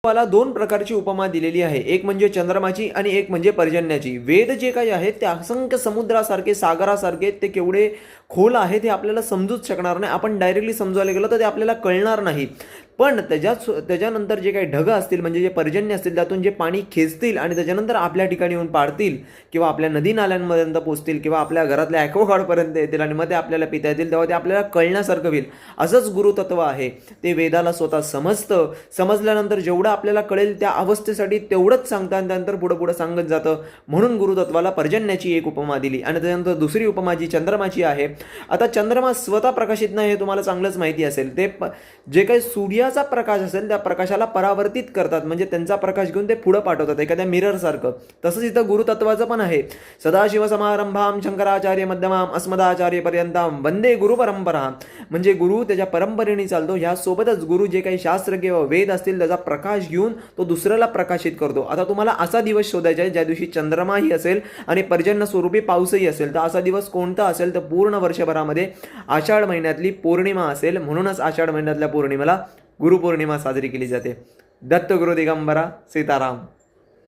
मला दोन प्रकारची उपमा दिलेली आहे, एक म्हणजे चंद्रमाची आणि एक म्हणजे पर्जन्याची. वेद जे काही आहेत ते असंख्य समुद्रासारखे, सागरासारखे, ते केवढे खोल आहे ते आपल्याला समजूच शकणार नाही. आपण डायरेक्टली समजायला गेलो तर ते आपल्याला कळणार नाही. पण त्याच्यानंतर जे काही ढग असतील, म्हणजे जे पर्जन्य असतील, त्यातून जे पाणी खेचतील आणि त्याच्यानंतर आपल्या ठिकाणी येऊन पाडतील किंवा आपल्या नदी नाल्यांपर्यंत पोहोचतील किंवा आपल्या घरातल्या ॲक्वागार्डपर्यंत येतील आणि मग ते आपल्याला पिता येतील, तेव्हा ते आपल्याला कळण्यासारखं होईल. असंच गुरुतत्व आहे. ते वेदाला स्वतः समजतं. समजल्यानंतर जेवढं आपल्याला कळेल त्या अवस्थेसाठी तेवढंच सांगतं आणि त्यानंतर पुढं पुढं सांगत जातं. म्हणून गुरुतत्वाला पर्जन्याची एक उपमा दिली. आणि त्यानंतर दुसरी उपमा जी चंद्रमाची आहे. आता चंद्रमा स्वतः प्रकाशित नाही हे तुम्हाला चांगलंच माहिती असेल. ते जे काही सूर्याचा प्रकाश असेल त्या प्रकाशाला परावर्तित करतात, म्हणजे त्यांचा प्रकाश घेऊन ते पुढं पाठवतात एखाद्या मिरर सारखं. तसंच इथं गुरुतत्वाचं पण आहे. सदाशिव समारंभाम शंकराचार्य मध्यमाम अस्मदाचार्य पर्यंताम वंदे गुरु परंपरा. म्हणजे गुरु त्याच्या परंपरेने चालतो. ह्यासोबतच गुरु जे काही शास्त्र किंवा वेद असतील त्याचा प्रकाश घेऊन तो दुसऱ्याला प्रकाशित करतो. आता तुम्हाला असा दिवस शोधायचा आहे ज्या दिवशी चंद्रमाही असेल आणि पर्जन्य स्वरूपी पाऊसही असेल. तर असा दिवस कोणता असेल तर पूर्ण वर्षभरामध्ये आषाढ महिन्यातली पौर्णिमा असेल. म्हणूनच आषाढ महिन्यातल्या पौर्णिमेला गुरुपौर्णिमा साजरी केली जाते. दत्त गुरु दिगंबरा. सीताराम.